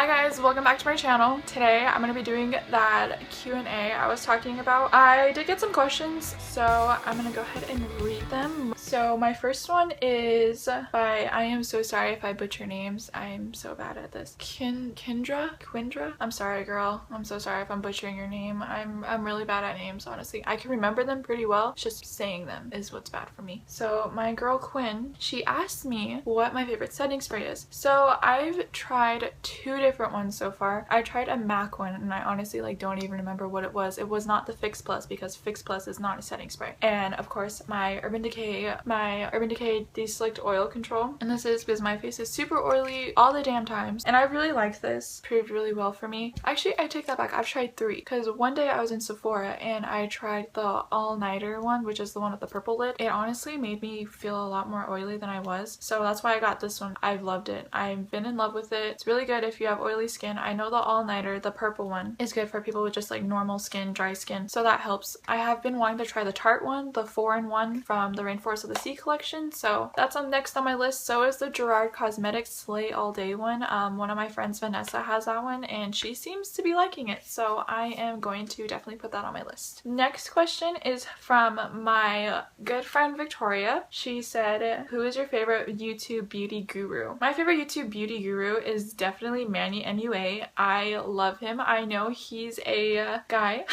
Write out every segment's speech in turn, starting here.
Hi guys, welcome back to my channel. Today I'm going to be doing that Q&A I was talking about. I did get some questions, so I'm going to go ahead and read them. So my first one is by, I am so sorry if I butcher names. I'm so bad at this. Quindra? I'm sorry girl. I'm so sorry if I'm butchering your name. I'm really bad at names, honestly. I can remember them pretty well. It's just saying them is what's bad for me. So my girl Quinn, she asked me what my favorite setting spray is. So I've tried two different ones so far. I tried a MAC one and I honestly don't even remember what it was. It was not the Fix Plus because Fix Plus is not a setting spray. And of course my Urban Decay De-Slicked Oil Control. And this is because my face is super oily all the damn times. And I really liked this. Proved really well for me. Actually, I take that back. I've tried three because one day I was in Sephora and I tried the all-nighter one, which is the one with the purple lid. It honestly made me feel a lot more oily than I was. So that's why I got this one. I've loved it. I've been in love with it. It's really good if you have oily skin. I know the all-nighter, the purple one, is good for people with just like normal skin, dry skin. So that helps. I have been wanting to try the Tarte one, the 4-in-1 from the Rainforest of the Sea collection. So that's next on my list. So is the Gerard Cosmetics Slay All Day one. One of my friends, Vanessa, has that one and she seems to be liking it. So I am going to definitely put that on my list. Next question is from my good friend Victoria. She said, who is your favorite YouTube beauty guru? My favorite YouTube beauty guru is definitely Manny NUA. I love him. I know he's a guy.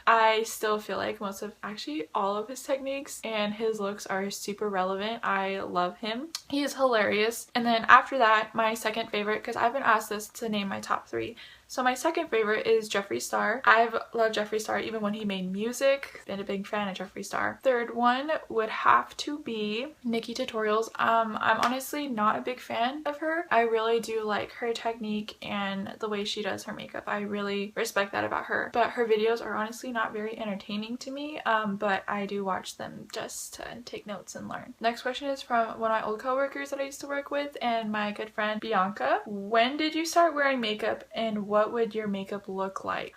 I still feel like actually all of his techniques and his looks are super relevant. I love him. He is hilarious. And then after that, my second favorite, because I've been asked this to name my top three. So my second favorite is Jeffree Star. I've loved Jeffree Star even when he made music. Been a big fan of Jeffree Star. Third one would have to be Nikki Tutorials. I'm honestly not a big fan of her. I really do like her technique and the way she does her makeup. I really respect that about her. But her videos are honestly not very entertaining to me, but I do watch them just to take notes and learn. Next question is from one of my old coworkers that I used to work with and my good friend Bianca. When did you start wearing makeup and what would your makeup look like?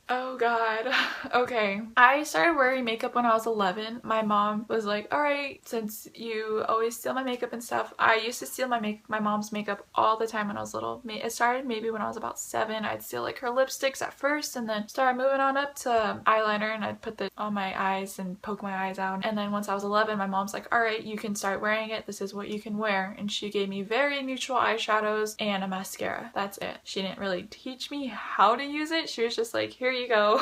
Oh god. Okay. I started wearing makeup when I was 11. My mom was like, alright, since you always steal my makeup and stuff. I used to steal my mom's makeup all the time when I was little. It started maybe when I was about 7. I'd steal like her lipsticks at first and then started moving on up to eyeliner and I'd put that on my eyes and poke my eyes out. And then once I was 11, my mom's like, alright, you can start wearing it. This is what you can wear. And she gave me very neutral eyeshadows and a mascara. That's it. She didn't really teach me how to use it. She was just like, here you go,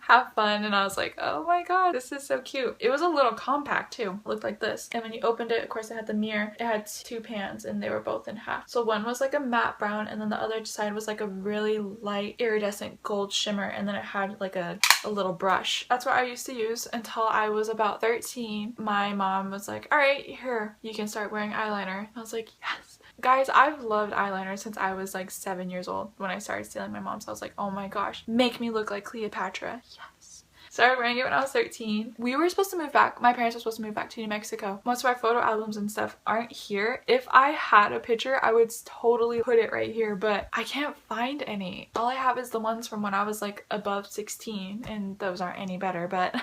have fun. And I was like, oh my god, this is so cute. It was a little compact too. It looked like this. And when you opened it, of course it had the mirror. It had two pans and they were both in half. So one was like a matte brown and then the other side was like a really light iridescent gold shimmer and then it had like a little brush. That's what I used to use until I was about 13. My mom was like, alright, here, you can start wearing eyeliner. I was like, yes. Guys, I've loved eyeliner since I was like 7 years old when I started stealing my mom's. I was like, oh my gosh, make me look like Cleopatra. Yes. Started wearing it when I was 13. We were supposed to move back. My parents were supposed to move back to New Mexico. Most of our photo albums and stuff aren't here. If I had a picture, I would totally put it right here, but I can't find any. All I have is the ones from when I was like above 16 and those aren't any better, but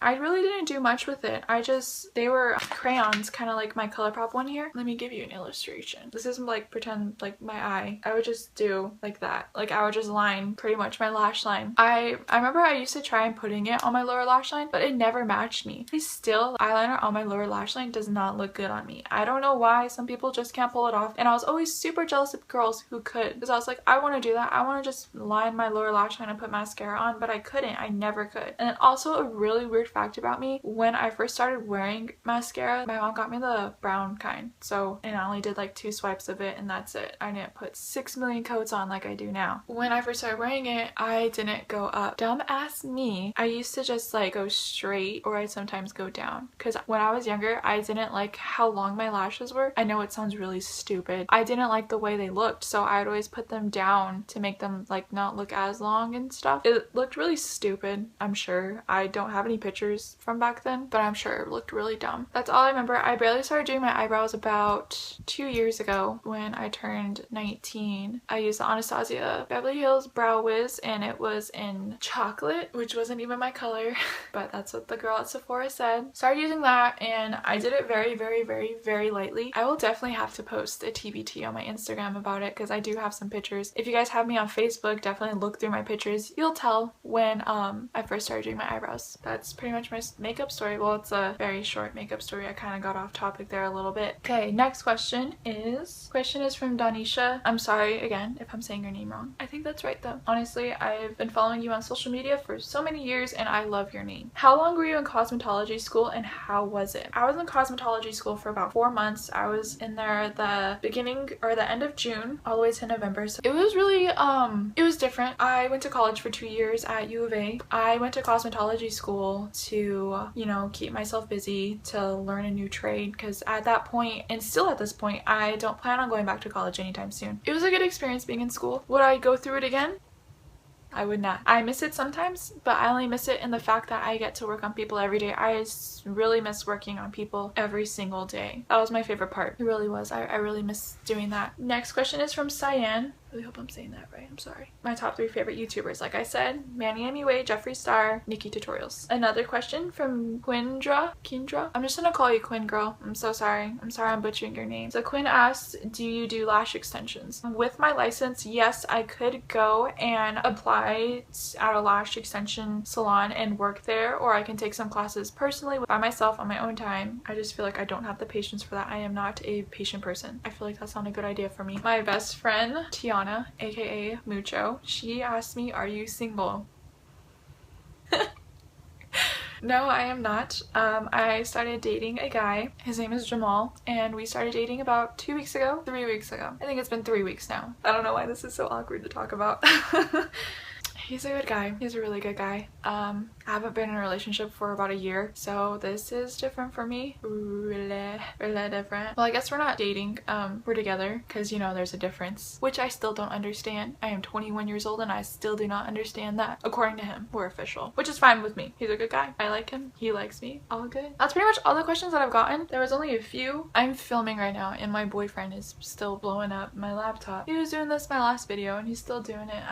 I really didn't do much with it. They were crayons, kind of like my Colourpop one here. Let me give you an illustration. This is like pretend like my eye. I would just do like that. Like I would just line pretty much my lash line. I remember I used to try and putting it on my lower lash line, but it never matched me. Still, eyeliner on my lower lash line does not look good on me. I don't know why. Some people just can't pull it off. And I was always super jealous of girls who could. Because I was like, I want to do that. I want to just line my lower lash line and put mascara on, but I couldn't. I never could. And then also a really weird fact about me, when I first started wearing mascara, my mom got me the brown kind, and I only did like 2 swipes of it and that's it. I didn't put 6 million coats on like I do now. When I first started wearing it, I didn't go up. Dumb ass me. I used to just like go straight or I'd sometimes go down because when I was younger I didn't like how long my lashes were. I know it sounds really stupid. I didn't like the way they looked, so I'd always put them down to make them like not look as long and stuff. It looked really stupid, I'm sure. I don't have any pictures pictures from back then, but I'm sure it looked really dumb. That's all I remember. I barely started doing my eyebrows about 2 years ago when I turned 19. I used the Anastasia Beverly Hills Brow Wiz, and it was in chocolate, which wasn't even my color, but that's what the girl at Sephora said. Started using that, and I did it very, very, very, very lightly. I will definitely have to post a TBT on my Instagram about it because I do have some pictures. If you guys have me on Facebook, definitely look through my pictures. You'll tell when I first started doing my eyebrows. That's pretty much my makeup story. Well, it's a very short makeup story. I kind of got off topic there a little bit. Okay, next question is from Donisha. I'm sorry again if I'm saying your name wrong. I think that's right though. Honestly, I've been following you on social media for so many years and I love your name. How long were you in cosmetology school and how was it? I was in cosmetology school for about 4 months. I was in there the beginning or the end of June all the way to November. So it was really it was different. I went to college for 2 years at U of A. I went to cosmetology school to, you know, keep myself busy, to learn a new trade, because at that point, and still at this point, I don't plan on going back to college anytime soon. It was a good experience being in school. Would I go through it again? I would not. I miss it sometimes, but I only miss it in the fact that I get to work on people every day. I really miss working on people every single day. That was my favorite part. It really was. I really miss doing that. Next question is from Cyan. I really hope I'm saying that right. I'm sorry. My top 3 favorite YouTubers, like I said, Manny MUA, Jeffree Star, Nikki Tutorials. Another question from Quindra. I'm just gonna call you Quinn Girl. I'm so sorry. I'm sorry I'm butchering your name. So Quinn asked, do you do lash extensions? With my license, yes, I could go and apply at a lash extension salon and work there, or I can take some classes personally by myself on my own time. I just feel like I don't have the patience for that. I am not a patient person. I feel like that's not a good idea for me. My best friend, Tiana, aka Mucho, she asked me, are you single? No, I am not. I started dating a guy. His name is Jamal, and we started dating about 2 weeks ago, 3 weeks ago. I think it's been 3 weeks now. I don't know why this is so awkward to talk about. He's a good guy. He's a really good guy. I haven't been in a relationship for about a year, so this is different for me. Really different. Well, I guess we're not dating. We're together because, you know, there's a difference, which I still don't understand. I am 21 years old and I still do not understand that. According to him, we're official, which is fine with me. He's a good guy. I like him. He likes me. All good. That's pretty much all the questions that I've gotten. There was only a few. I'm filming right now and my boyfriend is still blowing up my laptop. He was doing this my last video and he's still doing it.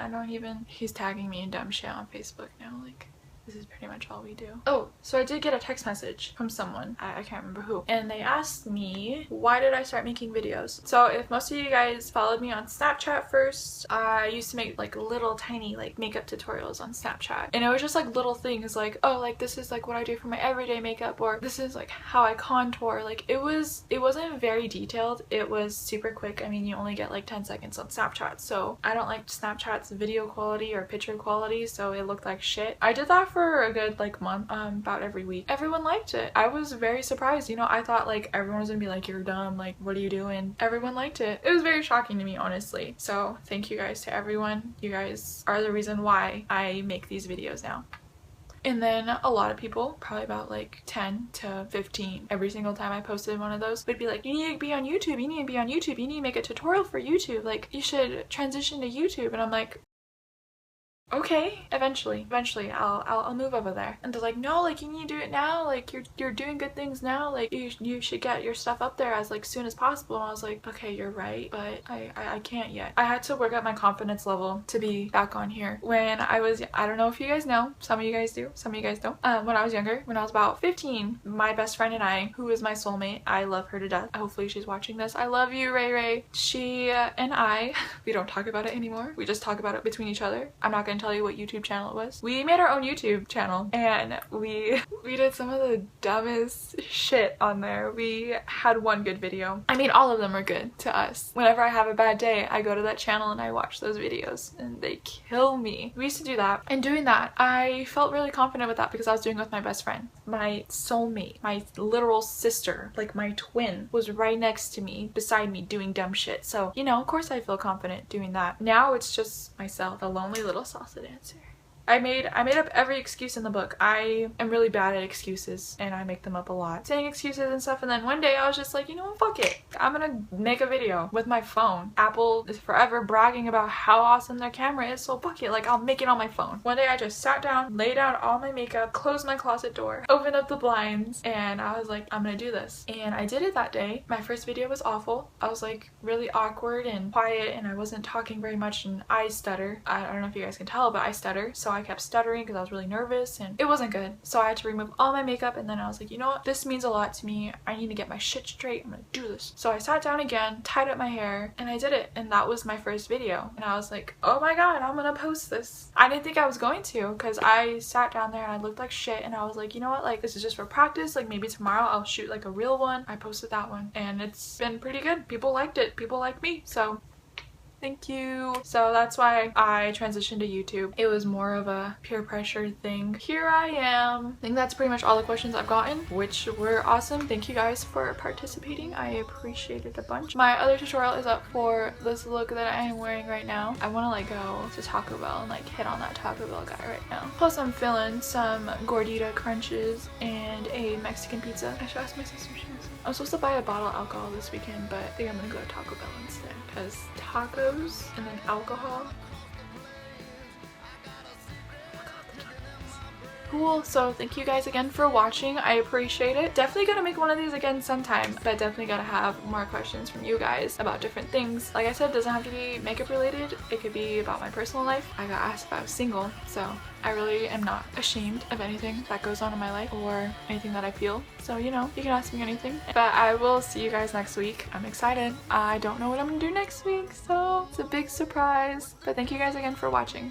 He's tagging me in dumb shit on Facebook now. Like, this is pretty much all we do. Oh, so I did get a text message from someone. I can't remember who. And they asked me, why did I start making videos? So if most of you guys followed me on Snapchat first, I used to make like little tiny like makeup tutorials on Snapchat. And it was just like little things like, oh, like this is like what I do for my everyday makeup, or this is like how I contour. Like it wasn't very detailed. It was super quick. I mean, you only get like 10 seconds on Snapchat. So I don't like Snapchat's video quality or picture quality, so it looked like shit. I did that for a good like month, about every week. Everyone liked it. I was very surprised. You know, I thought like everyone was gonna be like, you're dumb, like what are you doing? Everyone liked it. It was very shocking to me, honestly. So thank you guys to everyone. You guys are the reason why I make these videos now. And then a lot of people, probably about like 10 to 15, every single time I posted one of those, would be like, you need to be on YouTube, you need to be on YouTube, you need to make a tutorial for YouTube, like you should transition to YouTube. And I'm like, okay, eventually I'll move over there. And they're like, no, like you need to do it now, like you're doing good things now, like you should get your stuff up there as like soon as possible. And I was like, okay, you're right, but I can't yet. I had to work up my confidence level to be back on here. When I don't know if you guys know, some of you guys do, some of you guys don't. When I was younger, when I was about 15, my best friend and I, who is my soulmate, I love her to death. Hopefully she's watching this. I love you, Ray Ray. She and I, we don't talk about it anymore. We just talk about it between each other. I'm not gonna tell you what YouTube channel it was. We made our own YouTube channel and we did some of the dumbest shit on there. We had one good video. I mean, all of them are good to us. Whenever I have a bad day, I go to that channel and I watch those videos and they kill me. We used to do that, and doing that, I felt really confident with that because I was doing it with my best friend. My soulmate, my literal sister, like my twin, was right next to me, beside me, doing dumb shit. So, you know, of course I feel confident doing that. Now it's just myself, a lonely little salsa dancer. I made up every excuse in the book. I am really bad at excuses and I make them up a lot. Saying excuses and stuff, and then one day I was just like, you know what, fuck it. I'm gonna make a video with my phone. Apple is forever bragging about how awesome their camera is, so fuck it, like I'll make it on my phone. One day I just sat down, laid down all my makeup, closed my closet door, opened up the blinds, and I was like, I'm gonna do this. And I did it that day. My first video was awful. I was like really awkward and quiet and I wasn't talking very much and I stutter. I don't know if you guys can tell, but I stutter. So I kept stuttering because I was really nervous and it wasn't good. So I had to remove all my makeup and then I was like, you know what? This means a lot to me. I need to get my shit straight. I'm gonna do this. So I sat down again, tied up my hair, and I did it. And that was my first video. And I was like, oh my god, I'm gonna post this. I didn't think I was going to because I sat down there and I looked like shit and I was like, you know what? Like this is just for practice. Like maybe tomorrow I'll shoot like a real one. I posted that one and it's been pretty good. People liked it. People like me. So thank you. So that's why I transitioned to YouTube. It was more of a peer pressure thing. Here I am. I think that's pretty much all the questions I've gotten, which were awesome. Thank you guys for participating. I appreciate it a bunch. My other tutorial is up for this look that I am wearing right now. I want to like go to Taco Bell and like hit on that Taco Bell guy right now. Plus I'm feeling some gordita crunches and a Mexican pizza. I should ask my sister if she wants. I'm supposed to buy a bottle of alcohol this weekend, but I think I'm gonna go to Taco Bell instead because tacos and then alcohol. Cool. So thank you guys again for watching. I appreciate it. Definitely gonna make one of these again sometime, but definitely gotta have more questions from you guys about different things. Like I said, it doesn't have to be makeup related. It could be about my personal life. I got asked if I was single, so I really am not ashamed of anything that goes on in my life or anything that I feel. So, you know, you can ask me anything. But I will see you guys next week. I'm excited. I don't know what I'm gonna do next week, so it's a big surprise. But thank you guys again for watching.